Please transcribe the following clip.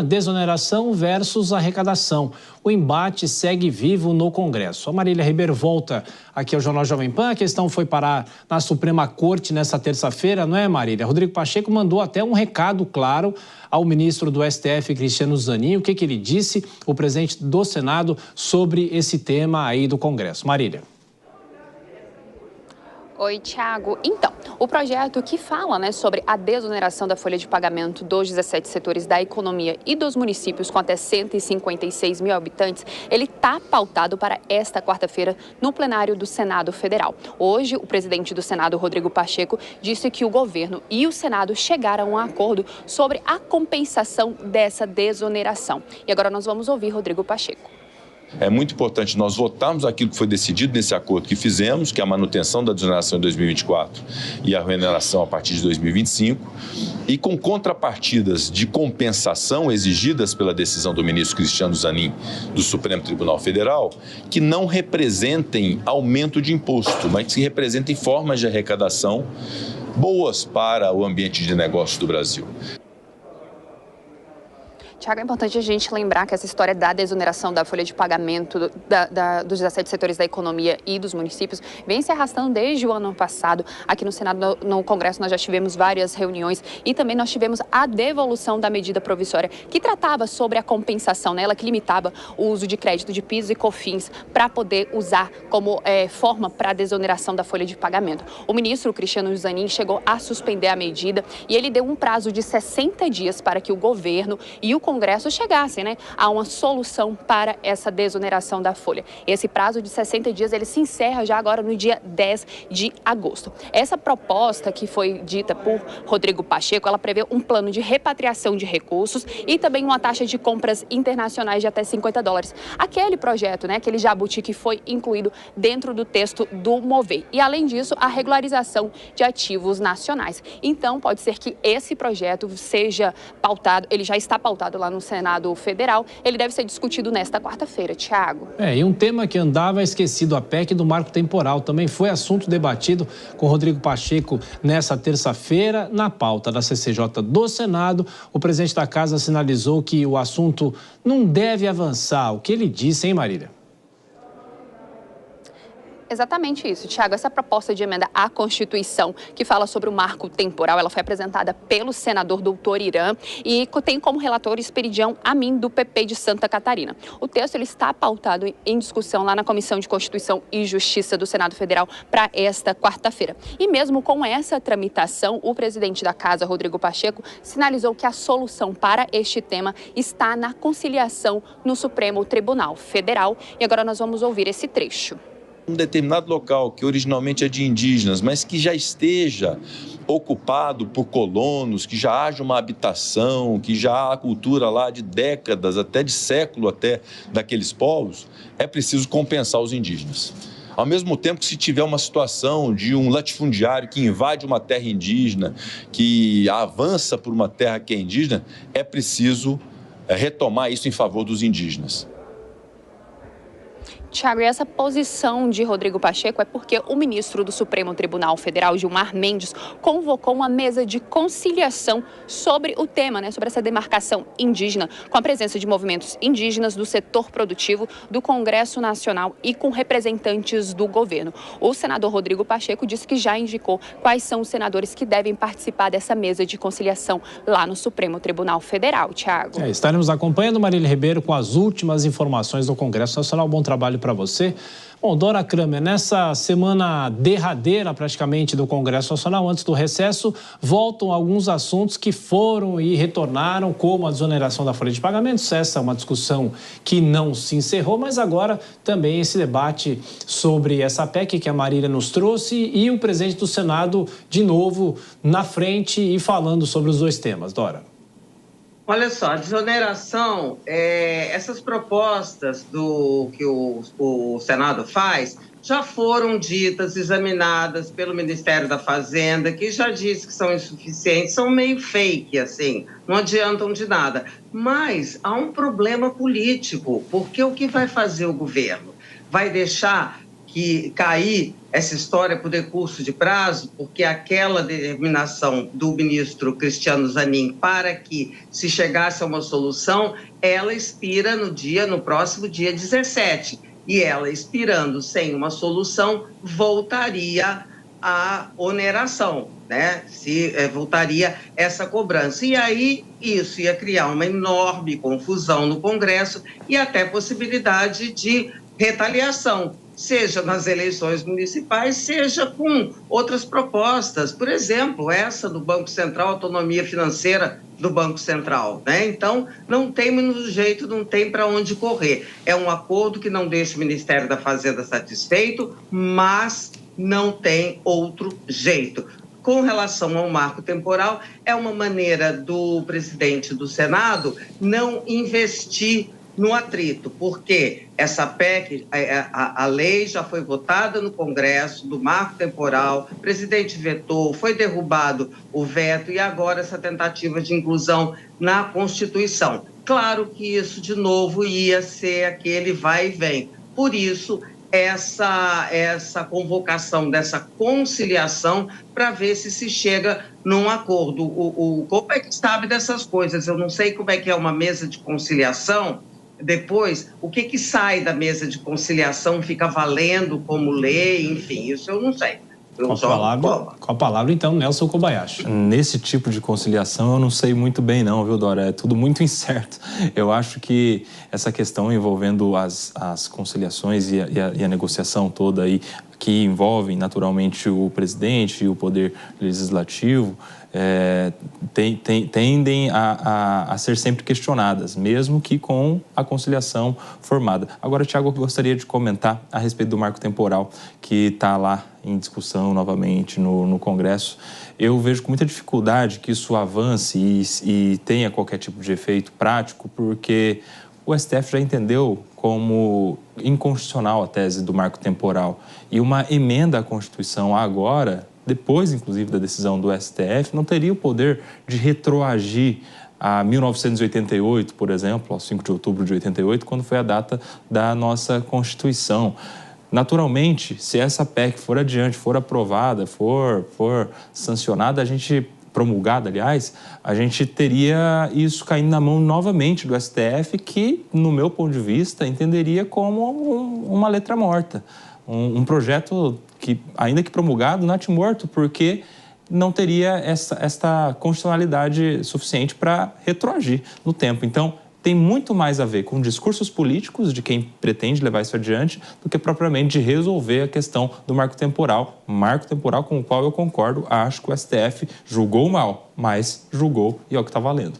Desoneração versus arrecadação. O embate segue vivo no Congresso. A Marília Ribeiro volta aqui ao Jornal Jovem Pan. A questão foi parar na Suprema Corte nessa terça-feira, não é, Marília? Rodrigo Pacheco mandou até um recado claro ao ministro do STF, Cristiano Zanin. O que ele disse, o presidente do Senado, sobre esse tema aí do Congresso. Marília. Oi, Thiago. Então, o projeto que fala, sobre a desoneração da folha de pagamento dos 17 setores da economia e dos municípios com até 156 mil habitantes, ele está pautado para esta quarta-feira no plenário do Senado Federal. Hoje, o presidente do Senado, Rodrigo Pacheco, disse que o governo e o Senado chegaram a um acordo sobre a compensação dessa desoneração. E agora nós vamos ouvir Rodrigo Pacheco. É muito importante nós votarmos aquilo que foi decidido nesse acordo que fizemos, que é a manutenção da desoneração em 2024 e a reoneração a partir de 2025, e com contrapartidas de compensação exigidas pela decisão do ministro Cristiano Zanin do Supremo Tribunal Federal, que não representem aumento de imposto, mas que representem formas de arrecadação boas para o ambiente de negócio do Brasil. Tiago, é importante a gente lembrar que essa história da desoneração da folha de pagamento dos 17 setores da economia e dos municípios vem se arrastando desde o ano passado. Aqui no Senado, no Congresso, nós já tivemos várias reuniões e também nós tivemos a devolução da medida provisória que tratava sobre a compensação, ela que limitava o uso de crédito de PIS e COFINS para poder usar como forma para a desoneração da folha de pagamento. O ministro Cristiano Zanin chegou a suspender a medida e ele deu um prazo de 60 dias para que o governo e o Congresso chegassem a uma solução para essa desoneração da folha. Esse prazo de 60 dias ele se encerra já agora no dia 10 de agosto. Essa proposta que foi dita por Rodrigo Pacheco, ela prevê um plano de repatriação de recursos e também uma taxa de compras internacionais de até $50. Aquele projeto, aquele jabuti que foi incluído dentro do texto do MOVER. E além disso, a regularização de ativos nacionais. Então, pode ser que esse projeto seja pautado, ele já está pautado lá no Senado Federal, ele deve ser discutido nesta quarta-feira, Thiago. E um tema que andava esquecido, a PEC do marco temporal, também foi assunto debatido com Rodrigo Pacheco nessa terça-feira. Na pauta da CCJ do Senado, o presidente da casa sinalizou que o assunto não deve avançar. O que ele disse, hein, Marília? Exatamente isso, Thiago. Essa proposta de emenda à Constituição que fala sobre o marco temporal, ela foi apresentada pelo senador doutor Irã e tem como relator Esperidião Amin, do PP de Santa Catarina. O texto ele está pautado em discussão lá na Comissão de Constituição e Justiça do Senado Federal para esta quarta-feira. E mesmo com essa tramitação, o presidente da casa, Rodrigo Pacheco, sinalizou que a solução para este tema está na conciliação no Supremo Tribunal Federal. E agora nós vamos ouvir esse trecho. Um determinado local que originalmente é de indígenas, mas que já esteja ocupado por colonos, que já haja uma habitação, que já há cultura lá de décadas, até de século até daqueles povos, é preciso compensar os indígenas. Ao mesmo tempo que se tiver uma situação de um latifundiário que invade uma terra indígena, que avança por uma terra que é indígena, é preciso retomar isso em favor dos indígenas. Thiago, e essa posição de Rodrigo Pacheco é porque o ministro do Supremo Tribunal Federal, Gilmar Mendes, convocou uma mesa de conciliação sobre o tema, sobre essa demarcação indígena, com a presença de movimentos indígenas do setor produtivo, do Congresso Nacional e com representantes do governo. O senador Rodrigo Pacheco disse que já indicou quais são os senadores que devem participar dessa mesa de conciliação lá no Supremo Tribunal Federal, Thiago. Estaremos acompanhando Marília Ribeiro com as últimas informações do Congresso Nacional. Bom trabalho para você. Bom, Dora Kramer, nessa semana derradeira praticamente do Congresso Nacional, antes do recesso, voltam alguns assuntos que foram e retornaram, como a desoneração da folha de pagamentos. Essa é uma discussão que não se encerrou, mas agora também esse debate sobre essa PEC que a Marília nos trouxe e o presidente do Senado de novo na frente e falando sobre os dois temas. Dora. Olha só, a desoneração, essas propostas que o Senado faz já foram ditas, examinadas pelo Ministério da Fazenda, que já disse que são insuficientes, são meio fake, assim, não adiantam de nada. Mas há um problema político, porque o que vai fazer o governo? Vai deixar cair essa história por decurso de prazo, porque aquela determinação do ministro Cristiano Zanin para que se chegasse a uma solução, ela expira no próximo dia 17. E ela expirando sem uma solução, voltaria a oneração, né? Voltaria essa cobrança. E aí isso ia criar uma enorme confusão no Congresso e até possibilidade de retaliação, seja nas eleições municipais, seja com outras propostas. Por exemplo, essa do Banco Central, autonomia financeira do Banco Central, né? Então, não tem muito jeito, não tem para onde correr. É um acordo que não deixa o Ministério da Fazenda satisfeito, mas não tem outro jeito. Com relação ao marco temporal, é uma maneira do presidente do Senado não investir no atrito, porque essa PEC, a lei já foi votada no Congresso, do marco temporal, o presidente vetou, foi derrubado o veto e agora essa tentativa de inclusão na Constituição. Claro que isso, de novo, ia ser aquele vai e vem. Por isso, essa convocação dessa conciliação para ver se chega num acordo. O como é que sabe dessas coisas? Eu não sei como é que é uma mesa de conciliação. Depois, o que sai da mesa de conciliação fica valendo como lei, enfim, isso eu não sei. Com a palavra, então, Nelson Kobayashi. Nesse tipo de conciliação eu não sei muito bem não, viu, Dora? É tudo muito incerto. Eu acho que essa questão envolvendo as conciliações e a negociação toda aí, que envolvem naturalmente o presidente e o poder legislativo, tendem a ser sempre questionadas, mesmo que com a conciliação formada. Agora, Tiago, eu gostaria de comentar a respeito do marco temporal que está lá em discussão novamente no Congresso. Eu vejo com muita dificuldade que isso avance e tenha qualquer tipo de efeito prático, porque o STF já entendeu como inconstitucional a tese do marco temporal. E uma emenda à Constituição agora, depois, inclusive, da decisão do STF, não teria o poder de retroagir a 1988, por exemplo, ao 5 de outubro de 88, quando foi a data da nossa Constituição. Naturalmente, se essa PEC for adiante, for aprovada, for sancionada, promulgada, aliás, a gente teria isso caindo na mão novamente do STF, que, no meu ponto de vista, entenderia como uma letra morta. Um projeto que, ainda que promulgado, natimorto, porque não teria esta constitucionalidade suficiente para retroagir no tempo. Então, tem muito mais a ver com discursos políticos de quem pretende levar isso adiante do que propriamente de resolver a questão do marco temporal com o qual eu concordo. Acho que o STF julgou mal, mas julgou e é o que está valendo.